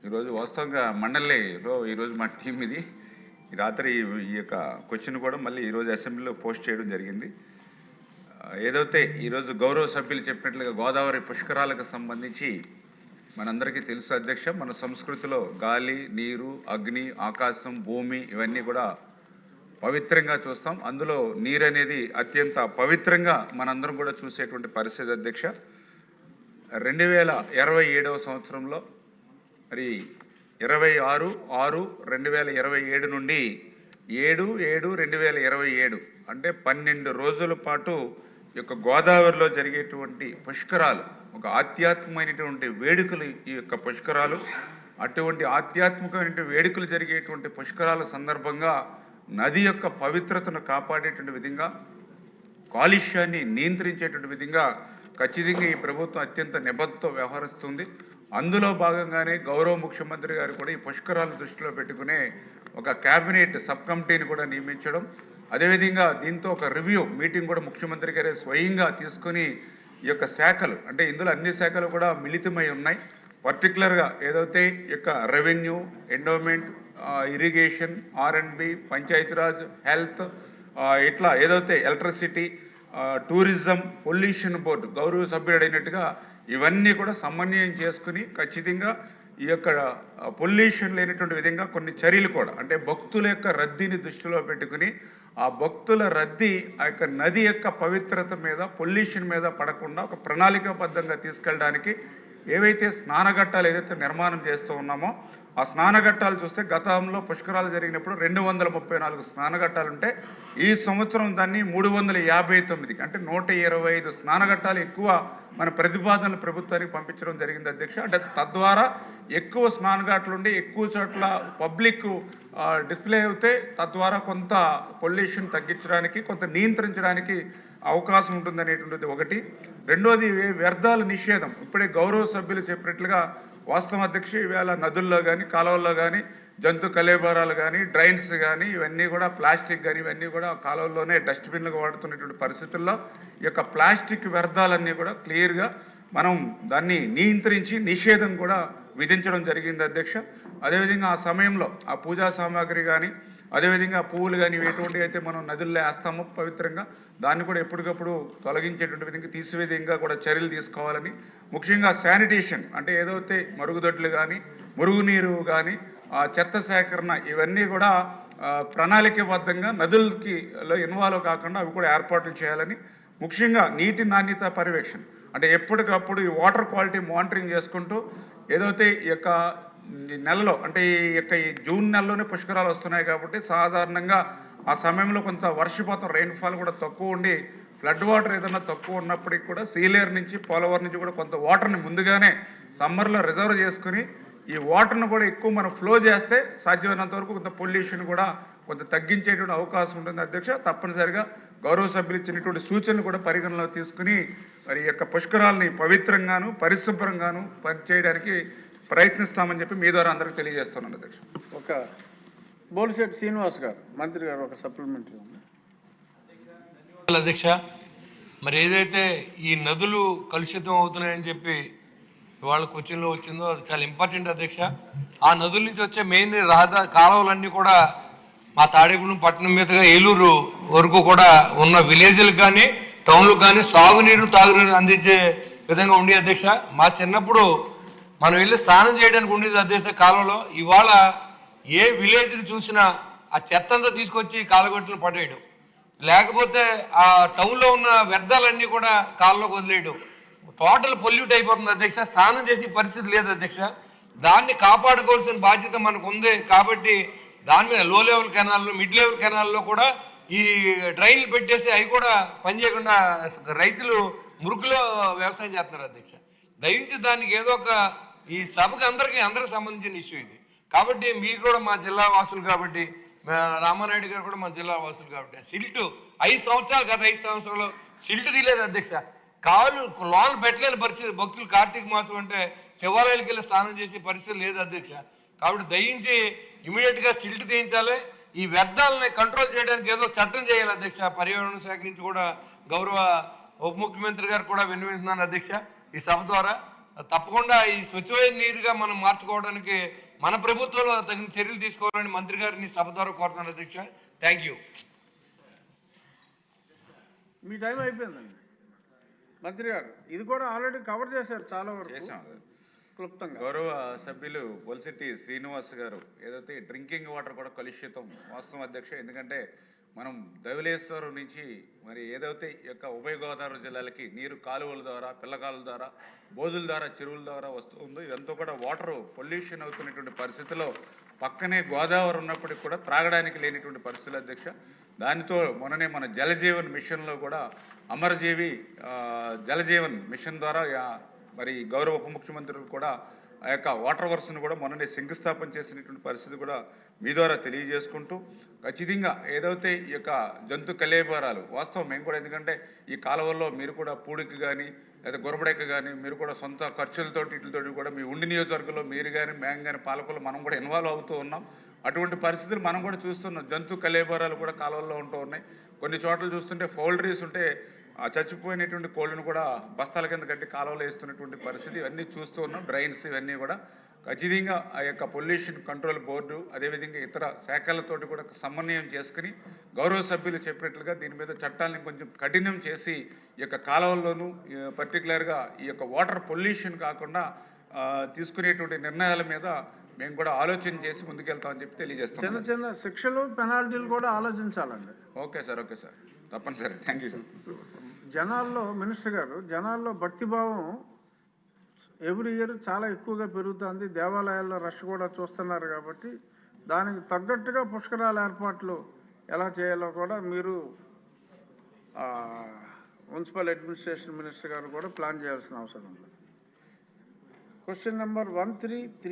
ఈరోజు వాస్తవంగా మండలిలో ఈరోజు మా టీం ఇది ఈ రాత్రి ఈ యొక్క క్వశ్చన్ కూడా మళ్ళీ ఈరోజు అసెంబ్లీలో పోస్ట్ చేయడం జరిగింది. ఏదైతే ఈరోజు గౌరవ సభ్యులు చెప్పినట్లుగా గోదావరి పుష్కరాలకు సంబంధించి మనందరికీ తెలుసు అధ్యక్ష, మన సంస్కృతిలో గాలి, నీరు, అగ్ని, ఆకాశం, భూమి ఇవన్నీ కూడా పవిత్రంగా చూస్తాం. అందులో నీరు అనేది అత్యంత పవిత్రంగా మనందరం కూడా చూసేటువంటి పరిస్థితి అధ్యక్ష. 2027 సంవత్సరంలో మరి 26/6/2027 నుండి 7/7/2027 అంటే 12 రోజుల పాటు ఈ యొక్క గోదావరిలో జరిగేటువంటి పుష్కరాలు ఒక ఆధ్యాత్మికమైనటువంటి వేడుకలు. ఈ యొక్క పుష్కరాలు అటువంటి ఆధ్యాత్మికమైన వేడుకలు జరిగేటువంటి పుష్కరాల సందర్భంగా నది యొక్క పవిత్రతను కాపాడేటువంటి విధంగా, కాలుష్యాన్ని నియంత్రించేటువంటి విధంగా ఖచ్చితంగా ఈ ప్రభుత్వం అత్యంత నిబద్ధతో వ్యవహరిస్తుంది. అందులో భాగంగానే గౌరవ ముఖ్యమంత్రి గారు కూడా ఈ పుష్కరాలను దృష్టిలో పెట్టుకునే ఒక క్యాబినెట్ సబ్ కమిటీని కూడా నియమించడం, అదేవిధంగా దీంతో ఒక రివ్యూ మీటింగ్ కూడా ముఖ్యమంత్రి గారే స్వయంగా తీసుకొని ఈ యొక్క శాఖలు అంటే ఇందులో అన్ని శాఖలు కూడా మిళితమై ఉన్నాయి. పర్టికులర్గా ఏదైతే ఈ యొక్క revenue, endowment, irrigation, R&B, Panchayati Raj, health, ఇట్లా ఏదైతే ఎలక్ట్రిసిటీ, టూరిజం, పొల్యూషన్ బోర్డు గౌరవ సభ్యుడైనట్టుగా ఇవన్నీ కూడా సమన్వయం చేసుకుని ఖచ్చితంగా ఈ యొక్క పొల్యూషన్ లేనటువంటి విధంగా కొన్ని చర్యలు కూడా అంటే భక్తుల యొక్క రద్దీని దృష్టిలో పెట్టుకుని ఆ భక్తుల రద్దీ ఆ యొక్క నది యొక్క పవిత్రత మీద, పొల్యూషన్ మీద పడకుండా ఒక ప్రణాళికాబద్ధంగా తీసుకెళ్ళడానికి ఏవైతే స్నానఘట్టాలు ఏదైతే నిర్మాణం చేస్తూ ఉన్నామో ఆ స్నానఘట్టాలు చూస్తే గతంలో పుష్కరాలు జరిగినప్పుడు 234 స్నానఘట్టాలు ఉంటే ఈ సంవత్సరం దాన్ని 359 అంటే 125 స్నానఘట్టాలు ఎక్కువ మన ప్రతిపాదనలు ప్రభుత్వానికి పంపించడం జరిగింది అధ్యక్ష. అంటే తద్వారా ఎక్కువ స్నానఘాట్లు ఉండి ఎక్కువ చోట్ల పబ్లిక్ డిస్ప్లే అవుతే తద్వారా కొంత పొల్యూషన్ తగ్గించడానికి, కొంత నియంత్రించడానికి అవకాశం ఉంటుందనేటువంటిది ఒకటి. రెండోది వ్యర్థాల నిషేధం. ఇప్పుడే గౌరవ సభ్యులు చెప్పినట్లుగా వాస్తవం అధ్యక్ష, ఈవేళ నదుల్లో కానీ కాలువల్లో కానీ జంతు కలేబరాలు కానీ డ్రైన్స్ కానీ ఇవన్నీ కూడా ప్లాస్టిక్ కానీ ఇవన్నీ కూడా కాలువల్లోనే డస్ట్బిన్లుగా వాడుతున్నటువంటి పరిస్థితుల్లో ఈ యొక్క ప్లాస్టిక్ వ్యర్థాలన్నీ కూడా క్లియర్గా మనం దాన్ని నియంత్రించి నిషేధం కూడా విధించడం జరిగింది అధ్యక్ష. అదేవిధంగా ఆ సమయంలో ఆ పూజా సామాగ్రి కానీ అదేవిధంగా పువ్వులు కానీ ఎటువంటి అయితే మనం నదుల్లో వేస్తామో పవిత్రంగా దాన్ని కూడా ఎప్పటికప్పుడు తొలగించేటువంటి విధంగా తీసే విధంగా కూడా చర్యలు తీసుకోవాలని, ముఖ్యంగా శానిటేషన్ అంటే ఏదైతే మరుగుదొడ్లు కానీ మురుగునీరు కానీ చెత్త సేకరణ ఇవన్నీ కూడా ప్రణాళికాబద్ధంగా నదులకి ఇన్వాల్వ్ కాకుండా అవి కూడా ఏర్పాట్లు చేయాలని, ముఖ్యంగా నీటి నాణ్యత పర్యవేక్షణ అంటే ఎప్పటికప్పుడు ఈ వాటర్ క్వాలిటీ మానిటరింగ్ చేసుకుంటూ ఏదైతే ఈ యొక్క నెలలో అంటే ఈ యొక్క ఈ జూన్ నెలలోనే పుష్కరాలు వస్తున్నాయి కాబట్టి సాధారణంగా ఆ సమయంలో కొంత వర్షపాతం రెయిన్ఫాల్ కూడా తక్కువ ఉండి ఫ్లడ్ వాటర్ ఏదైనా తక్కువ ఉన్నప్పటికీ కూడా సీలేరు నుంచి పోలవరం నుంచి కూడా కొంత వాటర్ని ముందుగానే సమ్మర్లో రిజర్వ్ చేసుకుని ఈ వాటర్ను కూడా ఎక్కువ మనం ఫ్లో చేస్తే సాధ్యమైనంత వరకు కొంత పొల్యూషన్ కూడా కొంత తగ్గించేటువంటి అవకాశం ఉంటుంది అధ్యక్ష. తప్పనిసరిగా గౌరవ సభ్యులు ఇచ్చినటువంటి సూచనలు కూడా పరిగణలో తీసుకుని మరి ఈ యొక్క పుష్కరాలని పవిత్రంగాను పరిశుభ్రంగాను పనిచేయడానికి ప్రయత్నిస్తామని చెప్పి మీ ద్వారా అందరికీ తెలియజేస్తున్నాను అధ్యక్ష. ఒక బోలిశెట్టి శ్రీనివాస్ గారు మంత్రి గారు ఒక సప్లిమెంటరీ ఉంది అధ్యక్ష. మరి ఏదైతే ఈ నదులు కలుషితం అవుతున్నాయని చెప్పి ఇవాళ క్వశ్చన్లో వచ్చిందో అది చాలా ఇంపార్టెంట్ అధ్యక్ష. ఆ నదుల నుంచి వచ్చే మెయిన్ కాలువలన్నీ కూడా మా తాడేగూడెం పట్టణం మీదుగా ఏలూరు వరకు కూడా ఉన్న విలేజ్లకు కానీ టౌన్లకు కానీ సాగునీరు తాగునీరు అందించే విధంగా ఉండే అధ్యక్ష. మా చిన్నప్పుడు మనం వెళ్ళి స్నానం చేయడానికి ఉండేది అధ్యక్ష కాలంలో. ఇవాళ ఏ విలేజ్ని చూసినా ఆ చెత్త అంతా తీసుకొచ్చి కాలగొట్టులు పడేయడం, లేకపోతే ఆ టౌన్లో ఉన్న వ్యర్థాలన్నీ కూడా కాళ్ళలోకి వదిలేయడం, టోటల్ పొల్యూట్ అయిపోతుంది అధ్యక్ష. స్నానం చేసే పరిస్థితి లేదు అధ్యక్ష. దాన్ని కాపాడుకోవాల్సిన బాధ్యత మనకు ఉంది కాబట్టి దాని మీద లో లెవెల్ కెనాల్లో, మిడ్ లెవెల్ కెనాల్లో కూడా ఈ డ్రైన్లు పెట్టేసి అవి కూడా పనిచేయకుండా రైతులు మురుగులో వ్యవసాయం చేస్తున్నారు అధ్యక్ష. దయించి దానికి ఏదో ఒక ఈ సభకు అందరికీ సంబంధించిన ఇష్యూ ఇది కాబట్టి మీరు కూడా మా జిల్లా వాసులు కాబట్టి, రామానాయుడు గారు కూడా మా జిల్లా వాసులు కాబట్టి సిల్ట్ 5 సంవత్సరాలు గత 5 సంవత్సరాలు సిల్ట్ తీయలేదు అధ్యక్ష. లోన్లు పెట్టలేని పరిస్థితి. భక్తులు కార్తీక మాసం అంటే శివాలయాలకు వెళ్ళి స్నానం చేసే పరిస్థితి లేదు అధ్యక్ష. కాబట్టి దయించి ఇమీడియట్గా సిల్ట్ తీయించాలి. ఈ వ్యర్థాలని కంట్రోల్ చేయడానికి ఏదో చట్టం చేయాలి అధ్యక్ష. పర్యావరణ శాఖ నుంచి కూడా గౌరవ ఉప ముఖ్యమంత్రి గారు కూడా విన్నవిస్తున్నాను అధ్యక్ష ఈ సభ ద్వారా. తప్పకుండా ఈ స్వచ్ఛమైన నీరుగా మనం మార్చుకోవడానికి మన ప్రభుత్వంలో తగిన చర్యలు తీసుకోవాలని మంత్రి గారిని సభ ద్వారా కోరుతున్నాను అధ్యక్ష. Thank you. మీ టైం అయిపోయిందండి మంత్రి గారు. ఇది కూడా ఆల్రెడీ కవర్ చేశారు చాలా వరకు చేసాం. క్లుప్తంగా. గౌరవ సభ్యులు బొలిశెట్టి శ్రీనివాస్ గారు ఏదైతే డ్రింకింగ్ వాటర్ కూడా కలుషితం వాస్తవం అధ్యక్ష. ఎందుకంటే మనం ధవళేశ్వరం నుంచి మరి ఏదైతే ఈ యొక్క ఉభయ గోదావరి జిల్లాలకి నీరు కాలువల ద్వారా, పిల్లకాలువల ద్వారా, బోధుల ద్వారా, చెరువుల ద్వారా వస్తుందో ఇదంతా కూడా వాటర్ పొల్యూషన్ అవుతున్నటువంటి పరిస్థితిలో పక్కనే గోదావరి ఉన్నప్పటికీ కూడా త్రాగడానికి లేనిటువంటి పరిస్థితులు అధ్యక్ష. దానితో మొన్ననే మన జలజీవన్ మిషన్లో కూడా అమరజీవి జలజీవన్ మిషన్ ద్వారా మరి గౌరవ ఉప ముఖ్యమంత్రులు కూడా ఆ యొక్క వాటర్ వర్క్స్ను కూడా మొన్ననే శంకుస్థాపన చేసినటువంటి పరిస్థితి కూడా మీ ద్వారా తెలియజేసుకుంటూ, ఖచ్చితంగా ఏదైతే ఈ యొక్క జంతు కళేబరాలు వాస్తవం మేము కూడా, ఎందుకంటే ఈ కాలువల్లో మీరు కూడా పూడికి కానీ లేదా గొరబడెక్క కానీ మీరు కూడా సొంత ఖర్చులతోటి వీటితోటి కూడా మీ ఉండి నియోజకవర్గంలో మీరు కానీ మేము కానీ పాలకులు మనం కూడా ఇన్వాల్వ్ అవుతూ ఉన్నాం. అటువంటి పరిస్థితులు మనం కూడా చూస్తున్నాం. జంతు కళేబరాలు కూడా కాలువల్లో ఉంటూ ఉన్నాయి. కొన్ని చోట్ల చూస్తుంటే పౌల్ట్రీస్ ఉంటే చచ్చిపోయినటువంటి కోళ్ళను కూడా బస్తాల కింద కట్టి కాలువలో వేస్తున్నటువంటి పరిస్థితి ఇవన్నీ చూస్తూ ఉన్నాం. డ్రైన్స్ ఇవన్నీ కూడా ఖచ్చితంగా ఆ యొక్క పొల్యూషన్ కంట్రోల్ బోర్డు అదేవిధంగా ఇతర శాఖలతోటి కూడా సమన్వయం చేసుకుని గౌరవ సభ్యులు చెప్పినట్లుగా దీని మీద చట్టాలను కొంచెం కఠినం చేసి ఈ యొక్క కాలువల్లోనూ పర్టికులర్గా ఈ యొక్క వాటర్ పొల్యూషన్ కాకుండా తీసుకునేటువంటి నిర్ణయాల మీద మేము కూడా ఆలోచన చేసి ముందుకెళ్తామని చెప్పి తెలియజేస్తాం. చిన్న చిన్న శిక్షలు పెనాల్టీలు కూడా ఆలోచించాలండి. ఓకే సార్ తప్పనిసరి. Thank you sir. జనాల్లో మినిస్టర్ గారు, జనాల్లో భక్తిభావం ఎవ్రీ ఇయర్ చాలా ఎక్కువగా పెరుగుతుంది. దేవాలయాల్లో రష్ కూడా చూస్తున్నారు కాబట్టి దానికి తగ్గట్టుగా పుష్కరాల ఏర్పాట్లు ఎలా చేయాలో కూడా మీరు మున్సిపల్ అడ్మినిస్ట్రేషన్ మినిస్టర్ గారు కూడా ప్లాన్ చేయాల్సిన అవసరం ఉంది. Question number 133